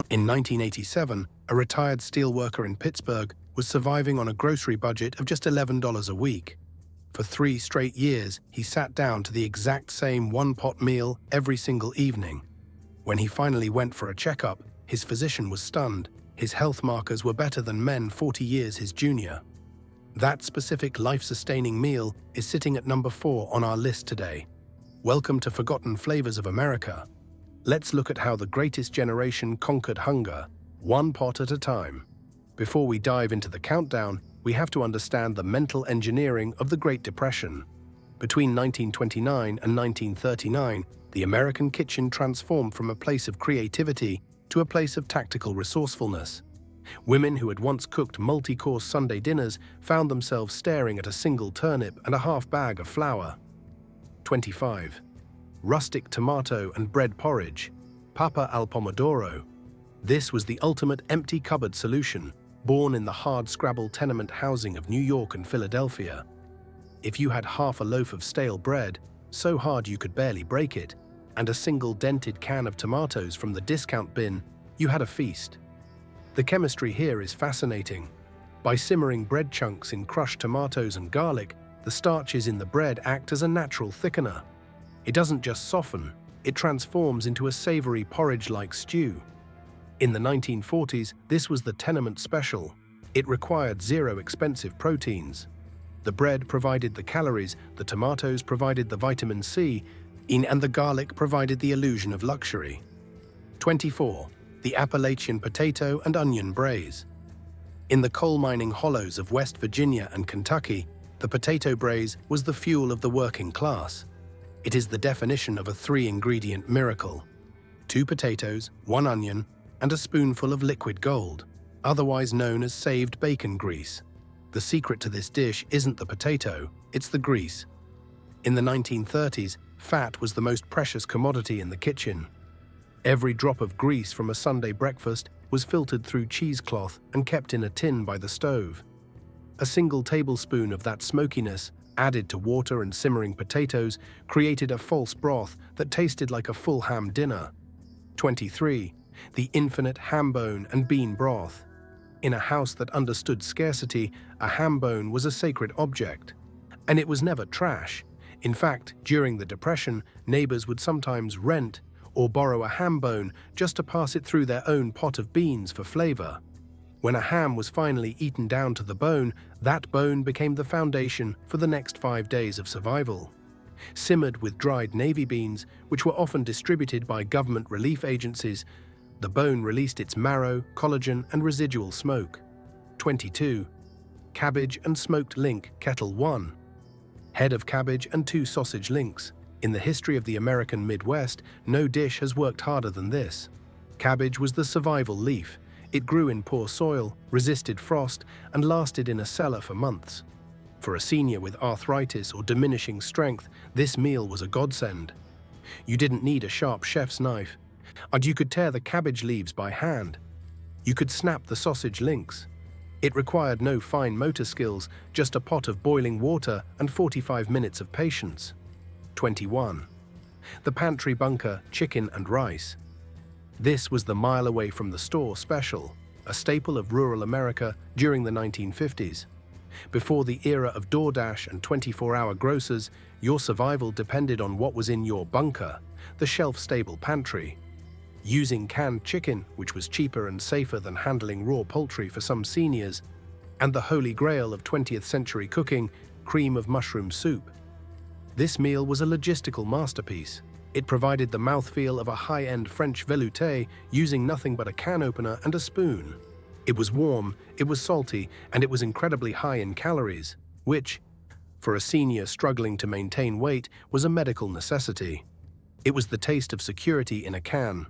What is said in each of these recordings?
In 1987, a retired steelworker in Pittsburgh was surviving on a grocery budget of just $11 a week. For 3 straight years, he sat down to the exact same one-pot meal every single evening. When he finally went for a checkup, his physician was stunned. His health markers were better than men 40 years his junior. That specific life-sustaining meal is sitting at number 4 on our list today. Welcome to Forgotten Flavors of America. Let's look at how the greatest generation conquered hunger, one pot at a time. Before we dive into the countdown, we have to understand the mental engineering of the Great Depression. Between 1929 and 1939, the American kitchen transformed from a place of creativity to a place of tactical resourcefulness. Women who had once cooked multi-course Sunday dinners found themselves staring at a single turnip and a half bag of flour. 25. Rustic tomato and bread porridge, papa al pomodoro. This was the ultimate empty cupboard solution, born in the hard-scrabble tenement housing of New York and Philadelphia. If you had half a loaf of stale bread, so hard you could barely break it, and a single dented can of tomatoes from the discount bin, you had a feast. The chemistry here is fascinating. By simmering bread chunks in crushed tomatoes and garlic, the starches in the bread act as a natural thickener. It doesn't just soften, it transforms into a savory porridge-like stew. In the 1940s, this was the tenement special. It required 0 expensive proteins. The bread provided the calories, the tomatoes provided the vitamin C, and the garlic provided the illusion of luxury. 24. The Appalachian potato and onion braise. In the coal mining hollows of West Virginia and Kentucky, the potato braise was the fuel of the working class. It is the definition of a 3-ingredient miracle. 2 potatoes, 1 onion, and a spoonful of liquid gold, otherwise known as saved bacon grease. The secret to this dish isn't the potato, it's the grease. In the 1930s, fat was the most precious commodity in the kitchen. Every drop of grease from a Sunday breakfast was filtered through cheesecloth and kept in a tin by the stove. A single tablespoon of that smokiness, added to water and simmering potatoes, created a false broth that tasted like a full ham dinner. 23. The infinite ham bone and bean broth. In a house that understood scarcity, a ham bone was a sacred object. And it was never trash. In fact, during the Depression, neighbors would sometimes rent or borrow a ham bone just to pass it through their own pot of beans for flavor. When a ham was finally eaten down to the bone, that bone became the foundation for the next 5 days of survival. Simmered with dried navy beans, which were often distributed by government relief agencies, the bone released its marrow, collagen, and residual smoke. 22. Cabbage and smoked link, kettle 1. Head of cabbage and 2 sausage links. In the history of the American Midwest, no dish has worked harder than this. Cabbage was the survival leaf. It grew in poor soil, resisted frost, and lasted in a cellar for months. For a senior with arthritis or diminishing strength, this meal was a godsend. You didn't need a sharp chef's knife, and you could tear the cabbage leaves by hand. You could snap the sausage links. It required no fine motor skills, just a pot of boiling water and 45 minutes of patience. 21. The pantry bunker, chicken and rice. This was the mile away from the store special, a staple of rural America during the 1950s. Before the era of DoorDash and 24-hour grocers, your survival depended on what was in your bunker, the shelf-stable pantry. Using canned chicken, which was cheaper and safer than handling raw poultry for some seniors, and the holy grail of 20th century cooking, cream of mushroom soup. This meal was a logistical masterpiece. It provided the mouthfeel of a high-end French velouté using nothing but a can opener and a spoon. It was warm, it was salty, and it was incredibly high in calories, which, for a senior struggling to maintain weight, was a medical necessity. It was the taste of security in a can.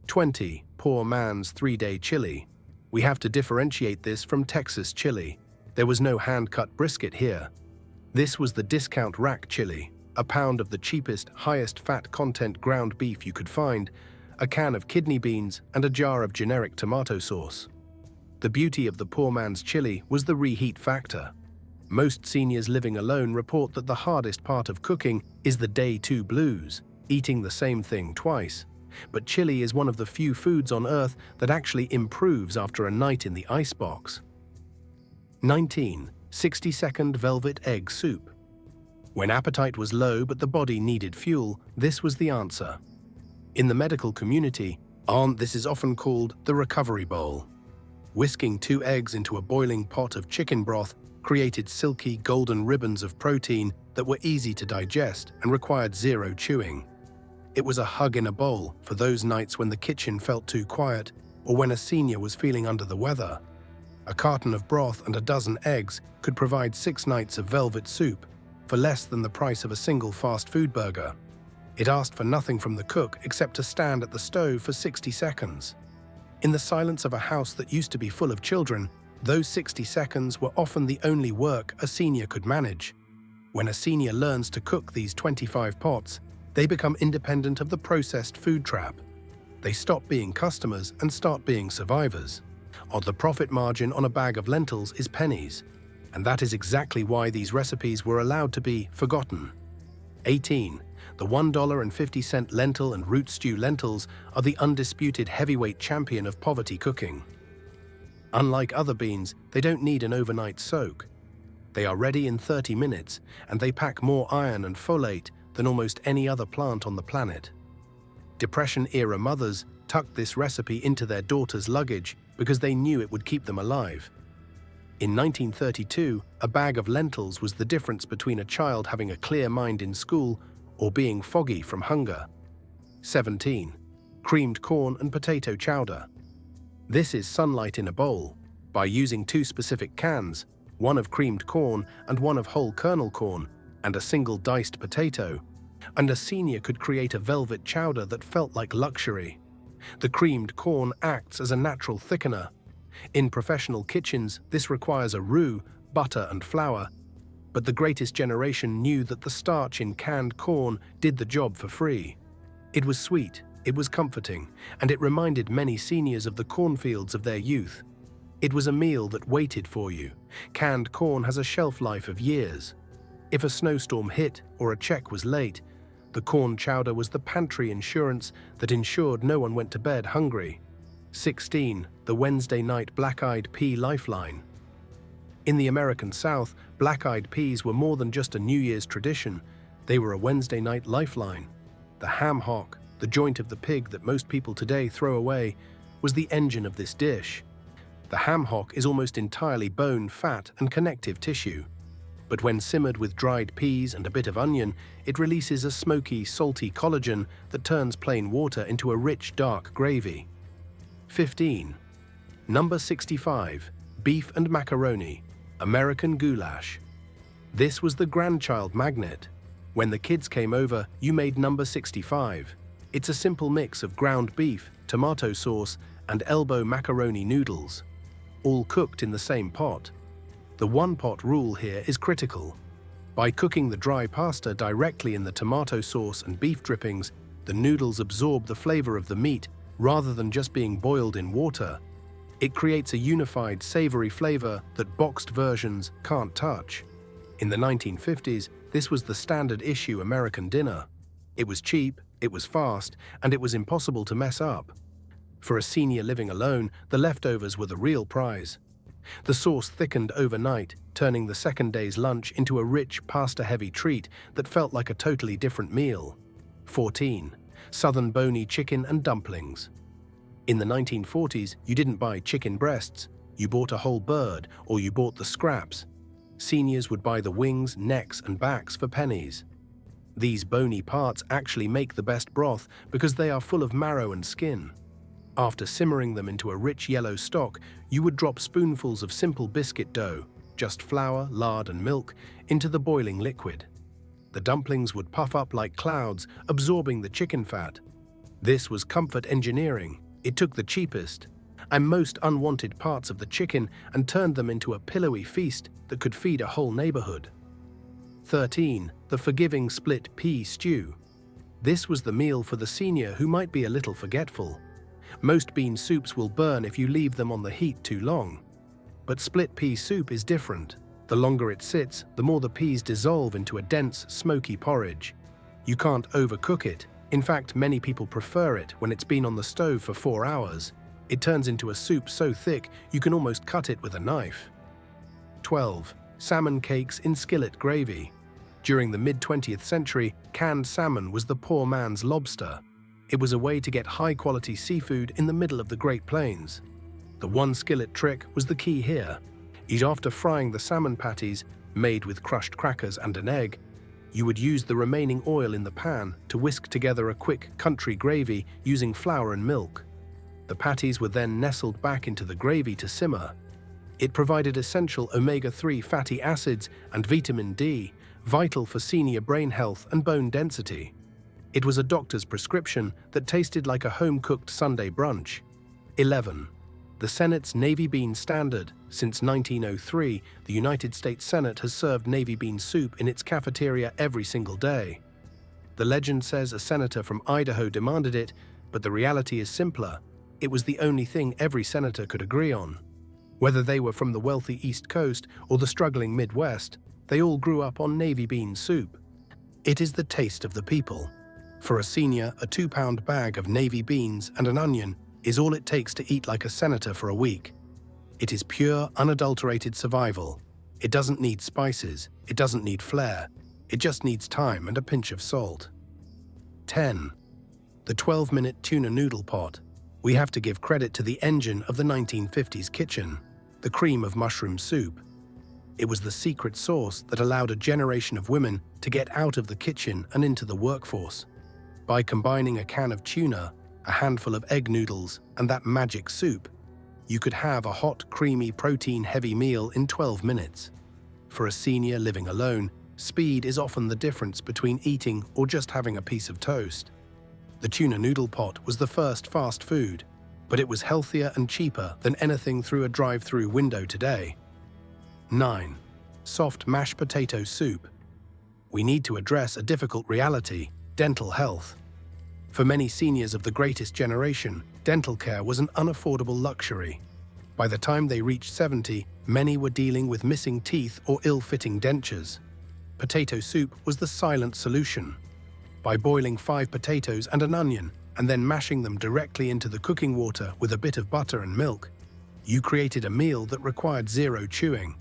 20. Poor man's 3-day chili. We have to differentiate this from Texas chili. There was no hand-cut brisket here. This was the discount rack chili, a pound of the cheapest, highest fat content ground beef you could find, a can of kidney beans, and a jar of generic tomato sauce. The beauty of the poor man's chili was the reheat factor. Most seniors living alone report that the hardest part of cooking is the day 2 blues, eating the same thing twice. But chili is one of the few foods on Earth that actually improves after a night in the icebox. 19. 60-second velvet egg soup. When appetite was low but the body needed fuel, this was the answer. In the medical community, this is often called the recovery bowl. Whisking 2 eggs into a boiling pot of chicken broth created silky golden ribbons of protein that were easy to digest and required 0 chewing. It was a hug in a bowl for those nights when the kitchen felt too quiet or when a senior was feeling under the weather. A carton of broth and a dozen eggs could provide 6 nights of velvet soup for less than the price of a single fast food burger. It asked for nothing from the cook except to stand at the stove for 60 seconds. In the silence of a house that used to be full of children, those 60 seconds were often the only work a senior could manage. When a senior learns to cook these 25 pots, they become independent of the processed food trap. They stop being customers and start being survivors. The profit margin on a bag of lentils is pennies, and that is exactly why these recipes were allowed to be forgotten. 18. The $1.50 lentil and root stew lentils are the undisputed heavyweight champion of poverty cooking. Unlike other beans, they don't need an overnight soak. They are ready in 30 minutes, and they pack more iron and folate than almost any other plant on the planet. Depression-era mothers tucked this recipe into their daughters' luggage because they knew it would keep them alive. In 1932, a bag of lentils was the difference between a child having a clear mind in school or being foggy from hunger. 17. Creamed corn and potato chowder. This is sunlight in a bowl. By using 2 specific cans, one of creamed corn and one of whole kernel corn, and a single diced potato, and a senior could create a velvet chowder that felt like luxury. The creamed corn acts as a natural thickener. In professional kitchens, this requires a roux, butter, and flour, but the greatest generation knew that the starch in canned corn did the job for free. It was sweet, it was comforting, and it reminded many seniors of the cornfields of their youth. It was a meal that waited for you. Canned corn has a shelf life of years. If a snowstorm hit or a check was late, the corn chowder was the pantry insurance that ensured no one went to bed hungry. 16. The Wednesday night black-eyed pea lifeline. In the American South, black-eyed peas were more than just a New Year's tradition. They were a Wednesday night lifeline. The ham hock, the joint of the pig that most people today throw away, was the engine of this dish. The ham hock is almost entirely bone, fat, and connective tissue. But when simmered with dried peas and a bit of onion, it releases a smoky, salty collagen that turns plain water into a rich, dark gravy. 15. Number 65. Beef and macaroni. American goulash. This was the grandchild magnet. When the kids came over, you made number 65. It's a simple mix of ground beef, tomato sauce, and elbow macaroni noodles, all cooked in the same pot. The one-pot rule here is critical. By cooking the dry pasta directly in the tomato sauce and beef drippings, the noodles absorb the flavor of the meat rather than just being boiled in water. It creates a unified, savory flavor that boxed versions can't touch. In the 1950s, this was the standard issue American dinner. It was cheap, it was fast, and it was impossible to mess up. For a senior living alone, the leftovers were the real prize. The sauce thickened overnight, turning the second day's lunch into a rich, pasta-heavy treat that felt like a totally different meal. 14. Southern bony chicken and dumplings. In the 1940s, you didn't buy chicken breasts, you bought a whole bird, or you bought the scraps. Seniors would buy the wings, necks, and backs for pennies. These bony parts actually make the best broth because they are full of marrow and skin. After simmering them into a rich yellow stock, you would drop spoonfuls of simple biscuit dough, just flour, lard, and milk, into the boiling liquid. The dumplings would puff up like clouds, absorbing the chicken fat. This was comfort engineering. It took the cheapest and most unwanted parts of the chicken and turned them into a pillowy feast that could feed a whole neighborhood. 13. The forgiving split pea stew. This was the meal for the senior who might be a little forgetful. Most bean soups will burn if you leave them on the heat too long. But split pea soup is different. The longer it sits, the more the peas dissolve into a dense, smoky porridge. You can't overcook it, In fact, many people prefer it when it's been on the stove for 4 hours. It turns into a soup so thick you can almost cut it with a knife. 12. Salmon cakes in skillet gravy. During the mid-20th century, canned salmon was the poor man's lobster. It was a way to get high-quality seafood in the middle of the Great Plains. The one skillet trick was the key here. After frying the salmon patties, made with crushed crackers and an egg, you would use the remaining oil in the pan to whisk together a quick country gravy using flour and milk. The patties were then nestled back into the gravy to simmer. It provided essential omega-3 fatty acids and vitamin D, vital for senior brain health and bone density. It was a doctor's prescription that tasted like a home-cooked Sunday brunch. 11. The Senate's Navy bean standard. Since 1903, the United States Senate has served Navy bean soup in its cafeteria every single day. The legend says a senator from Idaho demanded it, but the reality is simpler. It was the only thing every senator could agree on. Whether they were from the wealthy East Coast or the struggling Midwest, they all grew up on Navy bean soup. It is the taste of the people. For a senior, a 2-pound bag of Navy beans and an onion is all it takes to eat like a senator for a week. It is pure, unadulterated survival. It doesn't need spices, it doesn't need flair, it just needs time and a pinch of salt. 10. The 12-minute tuna noodle pot. We have to give credit to the engine of the 1950s kitchen, the cream of mushroom soup. It was the secret sauce that allowed a generation of women to get out of the kitchen and into the workforce. By combining a can of tuna, a handful of egg noodles, and that magic soup, you could have a hot, creamy, protein-heavy meal in 12 minutes. For a senior living alone, speed is often the difference between eating or just having a piece of toast. The tuna noodle pot was the first fast food, but it was healthier and cheaper than anything through a drive-through window today. 9. Soft mashed potato soup. We need to address a difficult reality: dental health. For many seniors of the greatest generation, dental care was an unaffordable luxury. By the time they reached 70, many were dealing with missing teeth or ill-fitting dentures. Potato soup was the silent solution. By boiling 5 potatoes and an onion and then mashing them directly into the cooking water with a bit of butter and milk, you created a meal that required zero chewing.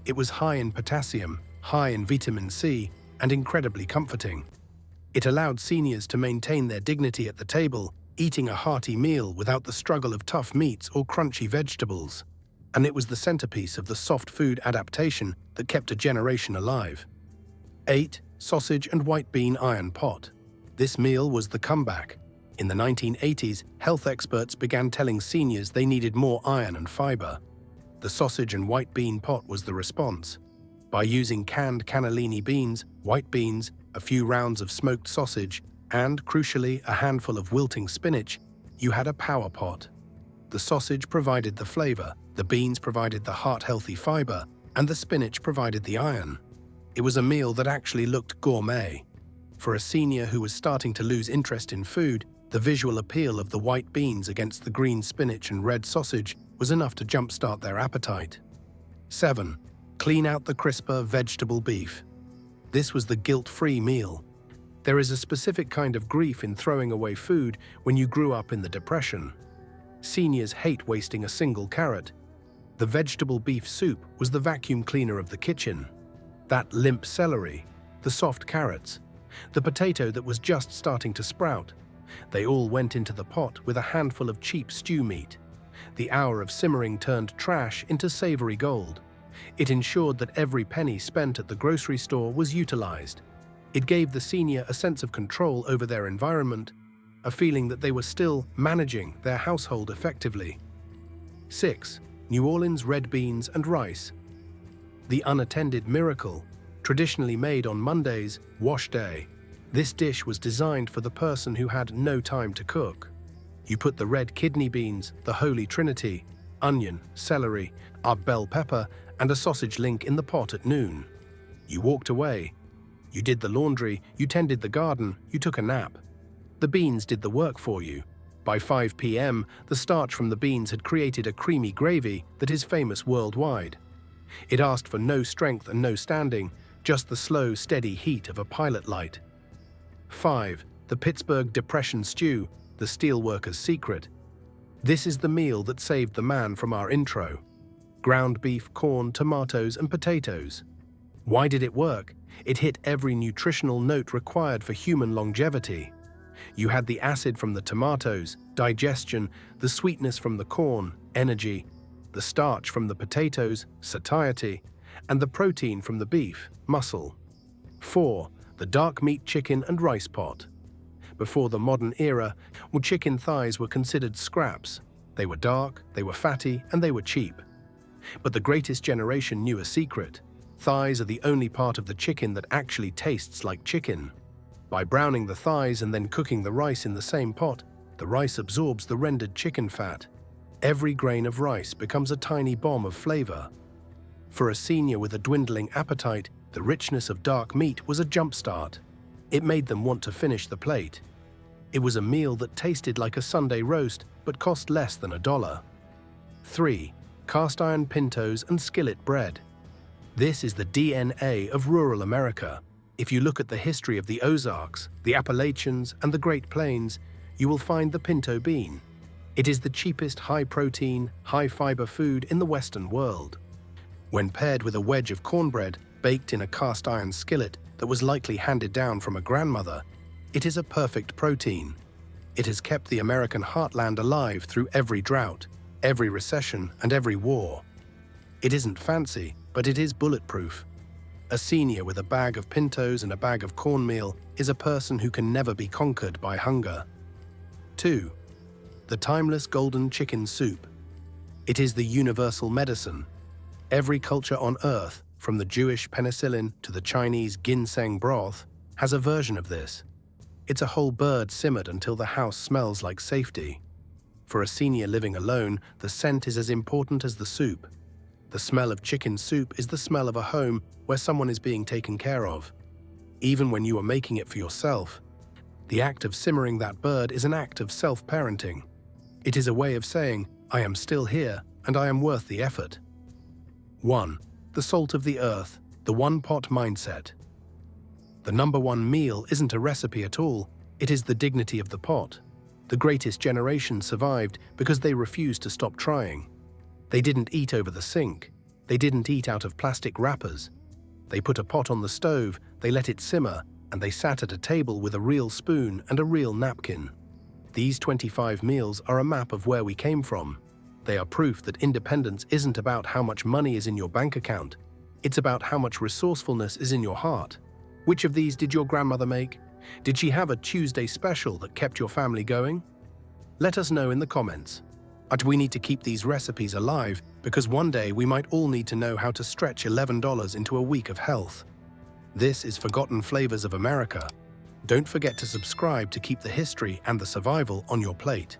It was high in potassium, high in vitamin C, and incredibly comforting. It allowed seniors to maintain their dignity at the table, eating a hearty meal without the struggle of tough meats or crunchy vegetables. And it was the centerpiece of the soft food adaptation that kept a generation alive. 8. Sausage and white bean iron pot. This meal was the comeback. In the 1980s, health experts began telling seniors they needed more iron and fiber. The sausage and white bean pot was the response. By using canned cannellini beans, white beans, a few rounds of smoked sausage, and, crucially, a handful of wilting spinach, you had a power pot. The sausage provided the flavor, the beans provided the heart-healthy fiber, and the spinach provided the iron. It was a meal that actually looked gourmet. For a senior who was starting to lose interest in food, the visual appeal of the white beans against the green spinach and red sausage was enough to jumpstart their appetite. 7. Clean out the crisper vegetable beef. This was the guilt-free meal. There is a specific kind of grief in throwing away food when you grew up in the Depression. Seniors hate wasting a single carrot. The vegetable beef soup was the vacuum cleaner of the kitchen. That limp celery, the soft carrots, the potato that was just starting to sprout, they all went into the pot with a handful of cheap stew meat. The hour of simmering turned trash into savory gold. It ensured that every penny spent at the grocery store was utilized. It gave the senior a sense of control over their environment, a feeling that they were still managing their household effectively. 6. New Orleans red beans and rice. The unattended miracle, traditionally made on Mondays, wash day. This dish was designed for the person who had no time to cook. You put the red kidney beans, the Holy Trinity, onion, celery, a bell pepper, and a sausage link in the pot at noon. You walked away. You did the laundry, you tended the garden, you took a nap. The beans did the work for you. By 5 p.m., the starch from the beans had created a creamy gravy that is famous worldwide. It asked for no strength and no standing, just the slow, steady heat of a pilot light. 5. The Pittsburgh Depression stew, the steelworker's secret. This is the meal that saved the man from our intro. Ground beef, corn, tomatoes, and potatoes. Why did it work? It hit every nutritional note required for human longevity. You had the acid from the tomatoes, digestion, the sweetness from the corn, energy, the starch from the potatoes, satiety, and the protein from the beef, muscle. 4. The dark meat chicken and rice pot. Before the modern era, chicken thighs were considered scraps. They were dark, they were fatty, and they were cheap. But the greatest generation knew a secret. Thighs are the only part of the chicken that actually tastes like chicken. By browning the thighs and then cooking the rice in the same pot, the rice absorbs the rendered chicken fat. Every grain of rice becomes a tiny bomb of flavor. For a senior with a dwindling appetite, the richness of dark meat was a jumpstart. It made them want to finish the plate. It was a meal that tasted like a Sunday roast but cost less than $1. 3. Cast iron pintos and skillet bread. This is the DNA of rural America. If you look at the history of the Ozarks, the Appalachians, and the Great Plains, you will find the pinto bean. It is the cheapest high-protein, high-fiber food in the Western world. When paired with a wedge of cornbread baked in a cast-iron skillet that was likely handed down from a grandmother, it is a perfect protein. It has kept the American heartland alive through every drought, every recession, and every war. It isn't fancy, but it is bulletproof. A senior with a bag of pintos and a bag of cornmeal is a person who can never be conquered by hunger. 2. The timeless golden chicken soup. It is the universal medicine. Every culture on Earth, from the Jewish penicillin to the Chinese ginseng broth, has a version of this. It's a whole bird simmered until the house smells like safety. For a senior living alone, the scent is as important as the soup. The smell of chicken soup is the smell of a home where someone is being taken care of. Even when you are making it for yourself, the act of simmering that bird is an act of self-parenting. It is a way of saying, I am still here and I am worth the effort. 1. The salt of the earth, the one-pot mindset. The number one meal isn't a recipe at all, it is the dignity of the pot. The greatest generation survived because they refused to stop trying. They didn't eat over the sink. They didn't eat out of plastic wrappers. They put a pot on the stove, they let it simmer, and they sat at a table with a real spoon and a real napkin. These 25 meals are a map of where we came from. They are proof that independence isn't about how much money is in your bank account. It's about how much resourcefulness is in your heart. Which of these did your grandmother make? Did she have a Tuesday special that kept your family going? Let us know in the comments. And we need to keep these recipes alive because one day we might all need to know how to stretch $11 into a week of health. This is Forgotten Flavors of America. Don't forget to subscribe to keep the history and the survival on your plate.